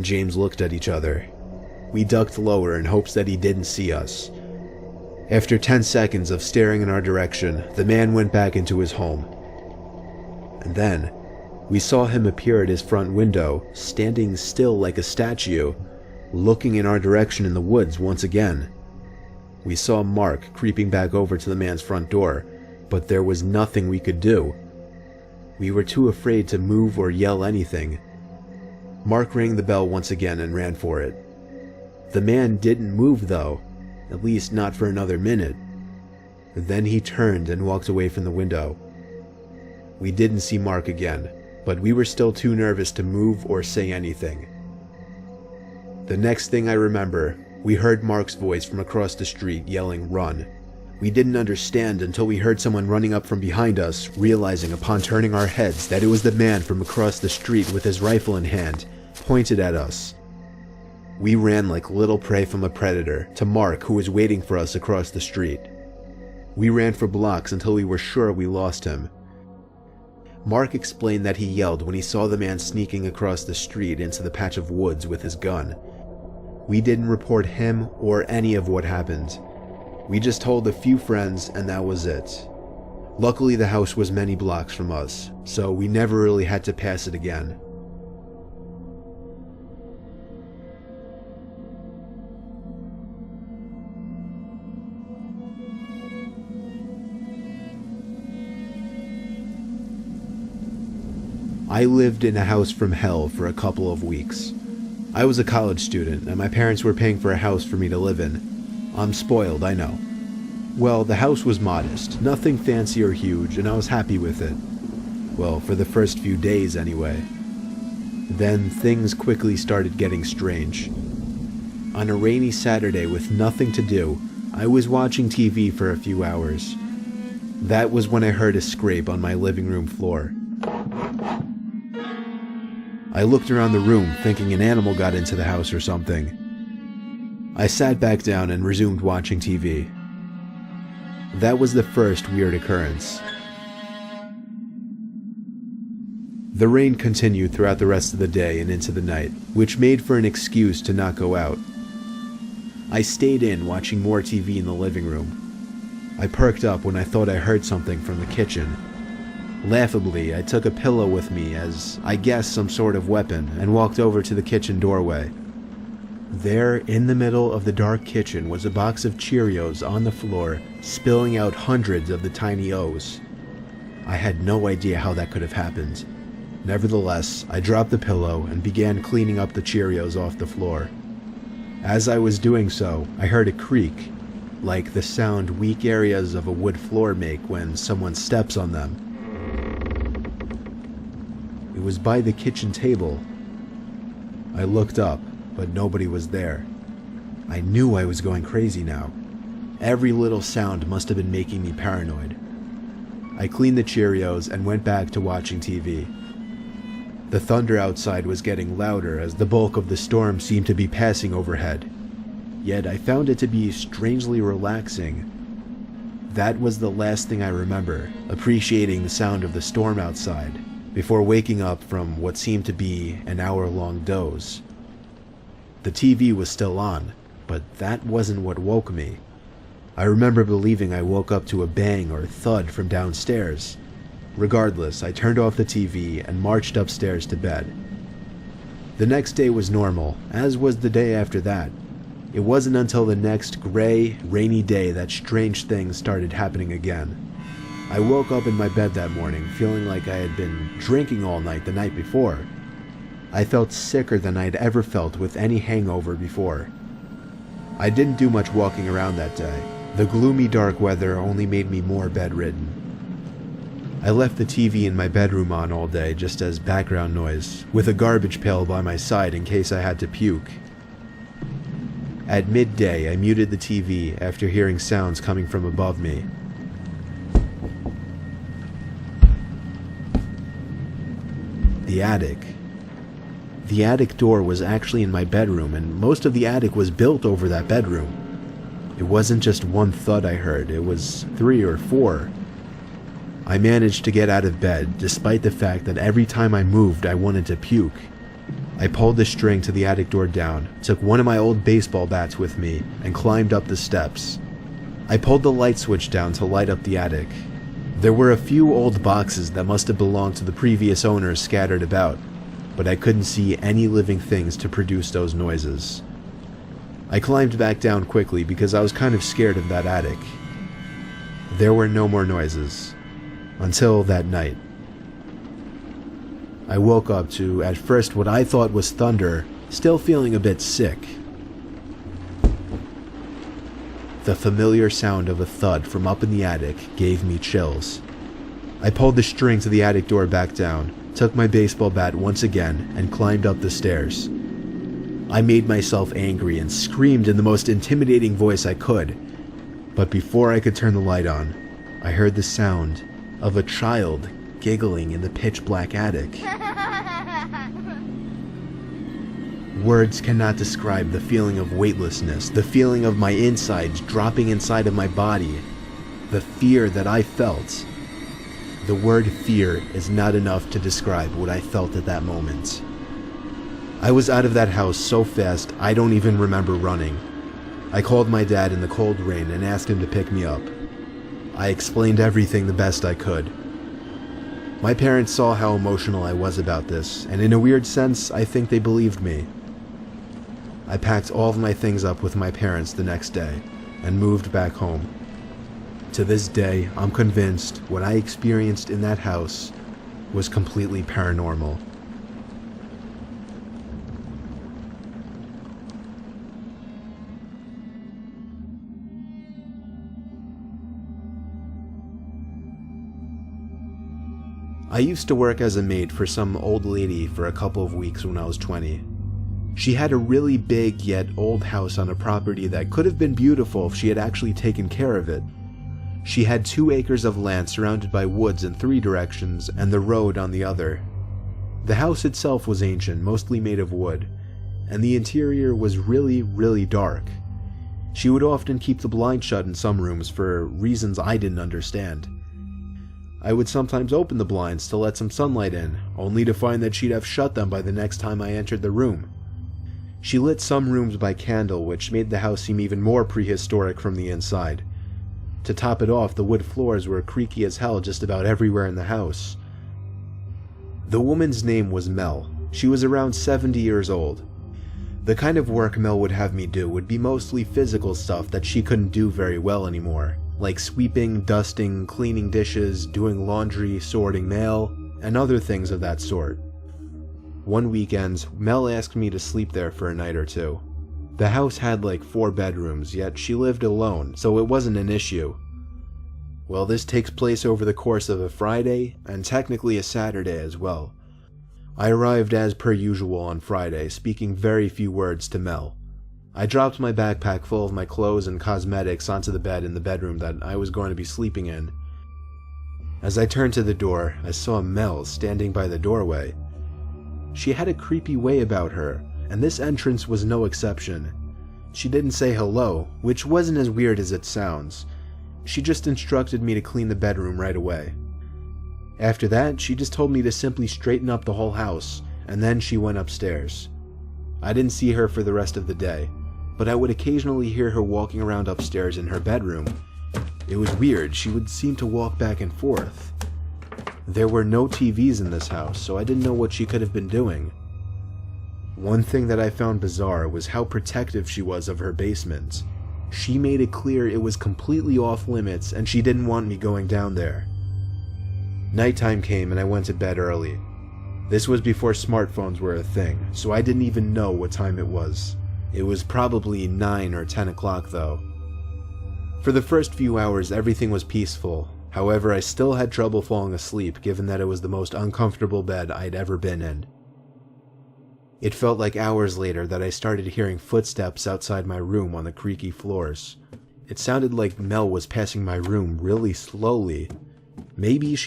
and James looked at each other. We ducked lower in hopes that he didn't see us. After 10 seconds of staring in our direction, the man went back into his home. And then, we saw him appear at his front window, standing still like a statue, looking in our direction in the woods once again. We saw Mark creeping back over to the man's front door, but there was nothing we could do. We were too afraid to move or yell anything. Mark rang the bell once again and ran for it. The man didn't move though, at least not for another minute. Then he turned and walked away from the window. We didn't see Mark again, but we were still too nervous to move or say anything. The next thing I remember, we heard Mark's voice from across the street yelling, "Run." We didn't understand until we heard someone running up from behind us, realizing upon turning our heads that it was the man from across the street with his rifle in hand, pointed at us. We ran like little prey from a predator to Mark, who was waiting for us across the street. We ran for blocks until we were sure we lost him. Mark explained that he yelled when he saw the man sneaking across the street into the patch of woods with his gun. We didn't report him or any of what happened. We just told a few friends and that was it. Luckily the house was many blocks from us, so we never really had to pass it again. I lived in a house from hell for a couple of weeks. I was a college student and my parents were paying for a house for me to live in. I'm spoiled, I know. Well, the house was modest, nothing fancy or huge, and I was happy with it. Well, for the first few days anyway. Then things quickly started getting strange. On a rainy Saturday with nothing to do, I was watching TV for a few hours. That was when I heard a scrape on my living room floor. I looked around the room thinking an animal got into the house or something. I sat back down and resumed watching TV. That was the first weird occurrence. The rain continued throughout the rest of the day and into the night, which made for an excuse to not go out. I stayed in watching more TV in the living room. I perked up when I thought I heard something from the kitchen. Laughably, I took a pillow with me as, I guess, some sort of weapon and walked over to the kitchen doorway. There, in the middle of the dark kitchen, was a box of Cheerios on the floor, spilling out hundreds of the tiny O's. I had no idea how that could have happened. Nevertheless, I dropped the pillow and began cleaning up the Cheerios off the floor. As I was doing so, I heard a creak, like the sound weak areas of a wood floor make when someone steps on them. It was by the kitchen table. I looked up, but nobody was there. I knew I was going crazy now. Every little sound must have been making me paranoid. I cleaned the Cheerios and went back to watching TV. The thunder outside was getting louder as the bulk of the storm seemed to be passing overhead. Yet I found it to be strangely relaxing. That was the last thing I remember, appreciating the sound of the storm outside, before waking up from what seemed to be an hour-long doze. The TV was still on, but that wasn't what woke me. I remember believing I woke up to a bang or thud from downstairs. Regardless, I turned off the TV and marched upstairs to bed. The next day was normal, as was the day after that. It wasn't until the next gray, rainy day that strange things started happening again. I woke up in my bed that morning feeling like I had been drinking all night the night before. I felt sicker than I'd ever felt with any hangover before. I didn't do much walking around that day. The gloomy dark weather only made me more bedridden. I left the TV in my bedroom on all day just as background noise, with a garbage pail by my side in case I had to puke. At midday, I muted the TV after hearing sounds coming from above me. The attic. The attic door was actually in my bedroom, and most of the attic was built over that bedroom. It wasn't just one thud I heard, it was 3 or 4. I managed to get out of bed, despite the fact that every time I moved I wanted to puke. I pulled the string to the attic door down, took one of my old baseball bats with me, and climbed up the steps. I pulled the light switch down to light up the attic. There were a few old boxes that must have belonged to the previous owners scattered about, but I couldn't see any living things to produce those noises. I climbed back down quickly because I was kind of scared of that attic. There were no more noises, until that night. I woke up to, at first, what I thought was thunder, still feeling a bit sick. The familiar sound of a thud from up in the attic gave me chills. I pulled the string to the attic door back down, took my baseball bat once again, and climbed up the stairs. I made myself angry and screamed in the most intimidating voice I could, but before I could turn the light on, I heard the sound of a child giggling in the pitch-black attic. Words cannot describe the feeling of weightlessness, the feeling of my insides dropping inside of my body, the fear that I felt. The word fear is not enough to describe what I felt at that moment. I was out of that house so fast I don't even remember running. I called my dad in the cold rain and asked him to pick me up. I explained everything the best I could. My parents saw how emotional I was about this, and in a weird sense, I think they believed me. I packed all of my things up with my parents the next day and moved back home. To this day, I'm convinced what I experienced in that house was completely paranormal. I used to work as a maid for some old lady for a couple of weeks when I was 20. She had a really big yet old house on a property that could have been beautiful if she had actually taken care of it. She had 2 acres of land surrounded by woods in 3 directions and the road on the other. The house itself was ancient, mostly made of wood, and the interior was really dark. She would often keep the blinds shut in some rooms for reasons I didn't understand. I would sometimes open the blinds to let some sunlight in, only to find that she'd have shut them by the next time I entered the room. She lit some rooms by candle, which made the house seem even more prehistoric from the inside. To top it off, the wood floors were creaky as hell just about everywhere in the house. The woman's name was Mel. She was around 70 years old. The kind of work Mel would have me do would be mostly physical stuff that she couldn't do very well anymore, like sweeping, dusting, cleaning dishes, doing laundry, sorting mail, and other things of that sort. One weekend, Mel asked me to sleep there for a night or two. The house had like 4 bedrooms, yet she lived alone, so it wasn't an issue. Well, this takes place over the course of a Friday, and technically a Saturday as well. I arrived as per usual on Friday, speaking very few words to Mel. I dropped my backpack full of my clothes and cosmetics onto the bed in the bedroom that I was going to be sleeping in. As I turned to the door, I saw Mel standing by the doorway. She had a creepy way about her, and this entrance was no exception. She didn't say hello, which wasn't as weird as it sounds. She just instructed me to clean the bedroom right away. After that, she just told me to simply straighten up the whole house, and then she went upstairs. I didn't see her for the rest of the day, but I would occasionally hear her walking around upstairs in her bedroom. It was weird, she would seem to walk back and forth. There were no TVs in this house, so I didn't know what she could have been doing. One thing that I found bizarre was how protective she was of her basement. She made it clear it was completely off limits and she didn't want me going down there. Nighttime came and I went to bed early. This was before smartphones were a thing, so I didn't even know what time it was. It was probably 9 or 10 o'clock though. For the first few hours everything was peaceful. However, I still had trouble falling asleep given that it was the most uncomfortable bed I'd ever been in. It felt like hours later that I started hearing footsteps outside my room on the creaky floors. It sounded like Mel was passing my room really slowly. Maybe she